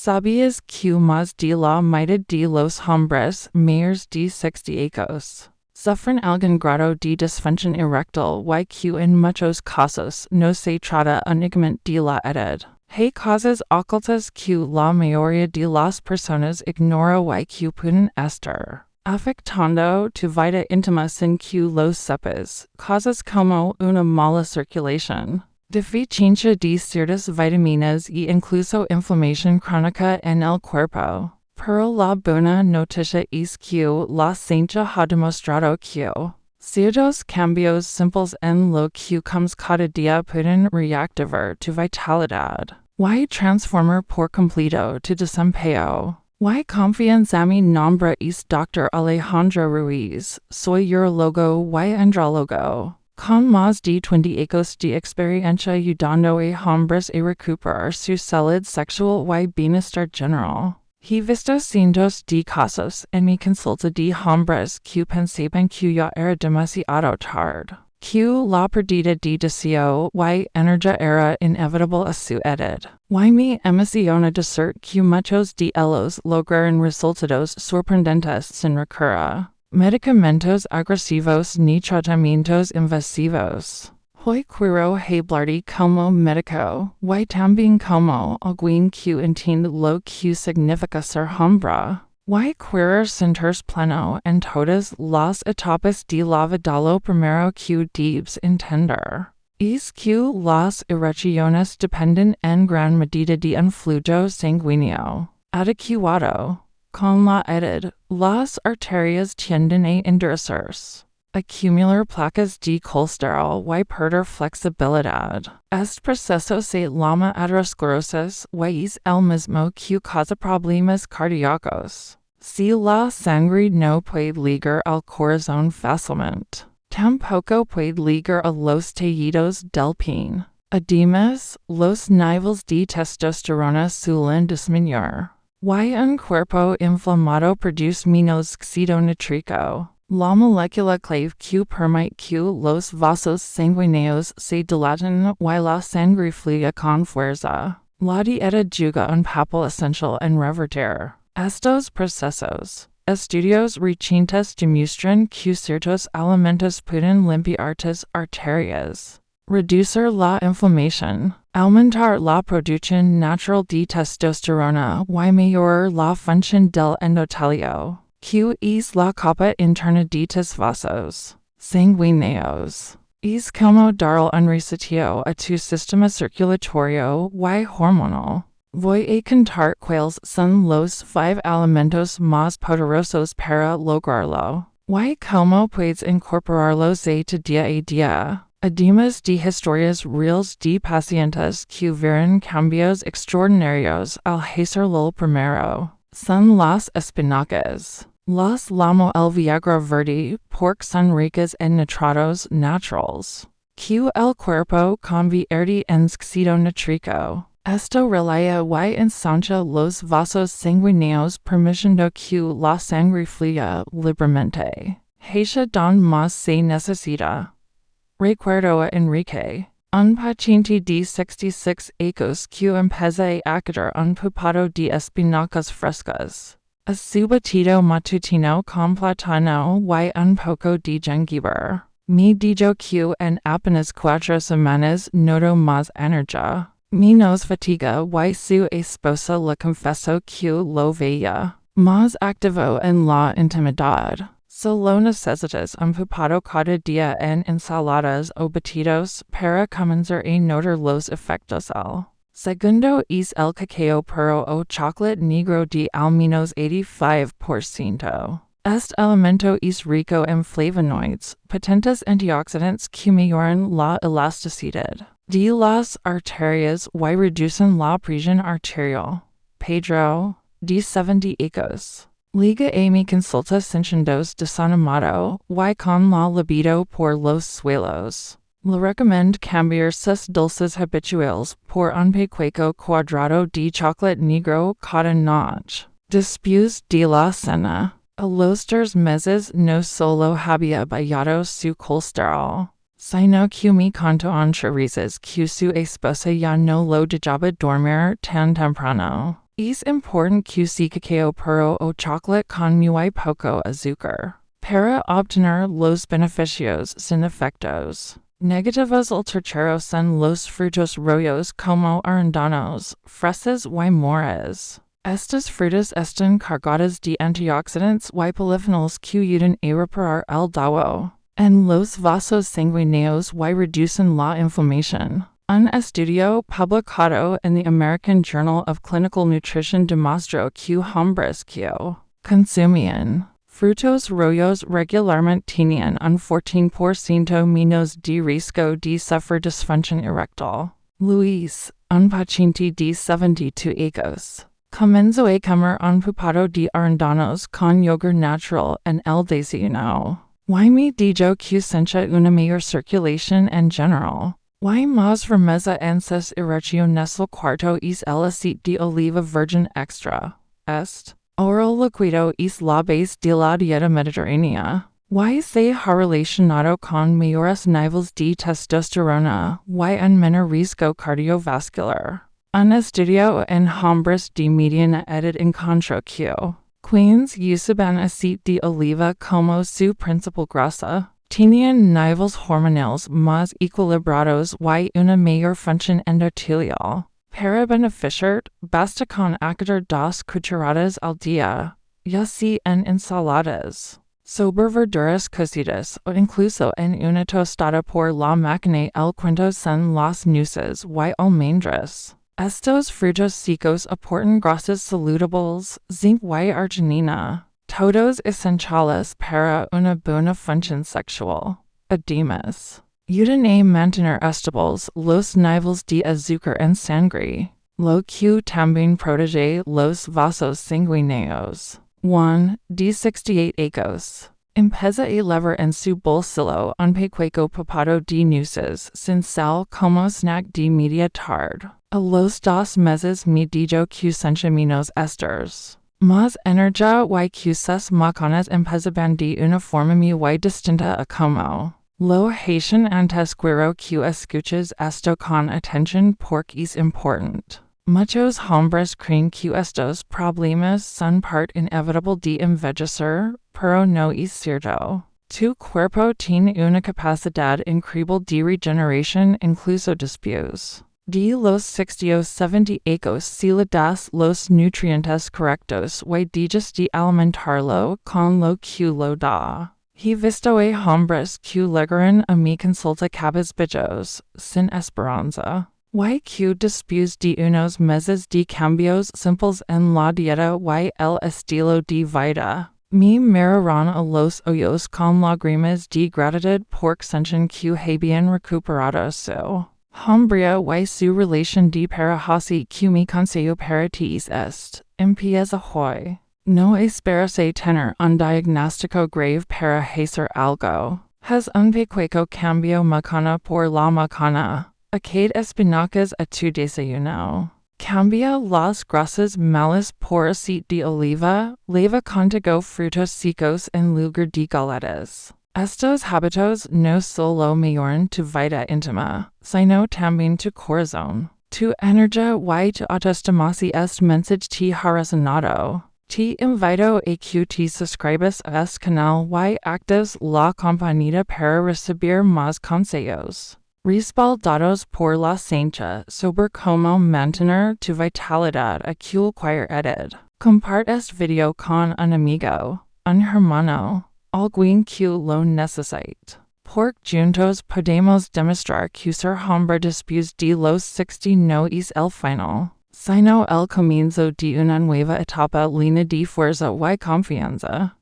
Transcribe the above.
Sabías que más de la mitad de los hombres mayores de 60 años sufren algún grado de disfunción eréctil y que en muchos casos no se trata únicamente de la edad? Hay causas ocultas que la mayoría de las personas ignora y que pueden estar afectando tu vida íntima sin que lo sepas. Causas como una mala circulación, deficiencia de ciertas vitaminas y incluso inflamación crónica en el cuerpo. Pero la buena noticia es que la ciencia ha demostrado que ciertos cambios simples en lo que comes cada día pueden reactivar tu vitalidad y transformar por completo tu desempeño. Y confianza. Mi nombre es Dr. Alejandro Ruiz. Soy urologo y andrólogo, con más de 20 años de experiencia ayudando a hombres a recuperar su salud sexual y bienestar general. He visto cientos de casos en mi consulta de hombres que pensaban que ya era demasiado tarde, que la pérdida de deseo y energía era inevitable a su edad. Y me emociona decir que muchos de ellos lograron resultados sorprendentes sin recurrir a medicamentos agresivos ni tratamientos invasivos. Hoy quiero hablarte como médico y también como alguien que entiende lo que significa ser hombre. Y quiero sentirse pleno en todas las etapas de la vida. Lo primero que debes entender es que las erecciones dependen en gran medida de un flujo sanguíneo adecuado. Con la edad, las arterias tienden a endurecerse, acumular placas de colesterol y perder flexibilidad. Este proceso se llama aterosclerosis y es el mismo que causa problemas cardíacos. Si la sangre no puede llegar al corazón fácilmente, tampoco puede llegar a los tejidos del pene. Además, los niveles de testosterona suelen disminuir. Y un cuerpo inflamado produce menos óxido nítrico, la molécula clave que permite que los vasos sanguíneos se dilaten y la sangre fluya con fuerza. La dieta juega un papel esencial en revertir estos procesos. Estudios recientes demuestran que ciertos alimentos pueden limpiar tus arterias, reducir la inflamación, aumentar la producción natural de testosterona y mejorar la función del endotelio, que es la capa interna de tus vasos sanguíneos. Es como dar un reseteo a tu sistema circulatorio y hormonal. Voy a contar cuáles son los 5 alimentos más poderosos para lograrlo, y cómo puedes incorporarlos a tu día a día. Además de historias reales de pacientes que vieron cambios extraordinarios al hacer lo primero, son las espinacas. Las llamo el Viagra verde porque son ricas en nitratos naturales, que el cuerpo convierte en óxido nítrico. Esto relaja y ensancha los vasos sanguíneos permitiendo que la sangre fluya libremente. Hacia donde más se necesita. Recuerdo a Enrique, un paciente de 66 años que empezó a quitar un puñado de espinacas frescas, a su batido matutino con plátano y un poco de jengibre. Me dijo que en apenas 4 semanas notó más energía, menos fatiga y su esposa le confesó que lo veía más activo en la intimidad. Solo necesitas un puñado cada día en ensaladas o batidos para comenzar a notar los efectos. El segundo es el cacao puro o chocolate negro de al menos 85%. Este alimento es rico en flavonoides, potentes antioxidantes que mejoran la elasticidad de las arterias y reducen la presión arterial. Pedro, de 70 años, liga a mi consulta sintiéndose desanimado y con la libido por los suelos. Le recomiendo cambiar sus dulces habituales por un pequeño cuadrado de chocolate negro cada noche. Después de la cena, a los 3 meses no solo había bajado su colesterol, sino que me contó entre risas que su esposa ya no lo dejaba dormir tan temprano. Es important que se cacao puro o chocolate con muy poco azúcar para obtener los beneficios sin efectos negativos. El tercero son los frutos rojos como arándanos, fresas y moras. Estas frutas están cargadas de antioxidantes y polifenols que ayudan a reparar el daño en los vasos sanguíneos y reducen la inflamación. Un estudio publicado en the American Journal of Clinical Nutrition demostró que hombres que consumían frutos rojos regularmente tenían un 14% menos de riesgo de sufrir disfunción eréctil. Luis, un paciente de 72 años, comenzó a comer un puñado de arándanos con yogur natural en el desayuno. Y me dijo que sentía una mayor circulación en general. Y más firmeza en sus erecciones. El cuarto es el aceite de oliva virgen extra. Oro líquido es la base de la dieta mediterránea. Y se ha relacionado con mayores niveles de testosterona y un menor riesgo cardiovascular. Un estudio en Hombres de mediana edad encontró que quienes usaban aceite de oliva como su principal grasa tenían niveles hormonales más equilibrados y una mayor función endotelial. Para beneficiar, basta con añadir 2 cucharadas al día, ya sea en ensaladas, sobre verduras cocidas o incluso en una tostada por la mañana. El quinto son las nueces y almendras. Estos frutos secos aportan grasas saludables, zinc y arginina, todos esenciales para una buena función sexual. Además, ayudan a mantener estables los niveles de azúcar en sangre, lo que también protege los vasos sanguíneos. Juan, de 68 años, empieza a levar en su bolsillo un pequeño puñado de nueces sin sal como snack de media tarde. A los 2 meses me dijo que sentía menos esters, más energía y que sus macanas empezaban de una forma muy distinta a como lo hacían antes. Quiero que escuches esto con atención porque es importante. Muchos hombres creen que estos problemas son parte inevitable de envejecer, pero no es cierto. Tu cuerpo tiene una capacidad increíble de regeneración incluso después de los 60 o 70 años si le das los nutrientes correctos y dejas de alimentarlo con lo que lo da. He visto a hombres que llegaron a mi consulta cabizbajos, sin esperanza, y que después de unos meses de cambios simples en la dieta y el estilo de vida, me miraron a los ojos con lágrimas de gratitud porque sentían que habían recuperado su hombría y su relación de pareja. Así que mi consejo para ti es empieza hoy. No esperes a tener un diagnóstico grave para hacer algo. Haz un pequeño cambio mañana por la mañana. Añade espinacas a tu desayuno. Cambia las grasas malas por aceite de oliva. Lleva contigo frutos secos en lugar de galletas. Estos hábitos no solo mejoran tu vida íntima, sino también tu corazón, tu energía y tu autoestima. Si este mensaje te ha resonado, te invito a que te suscribas a este canal y actives la campanita para recibir más consejos respaldados por la ciencia sobre cómo mantener tu vitalidad a cualquier edad. Comparte este video con un amigo, un hermano, alguien que lo necesite. Porque juntos podemos demostrar que ser hombre después de los 60 no es el final, sino el comienzo de una nueva etapa llena de fuerza y confianza.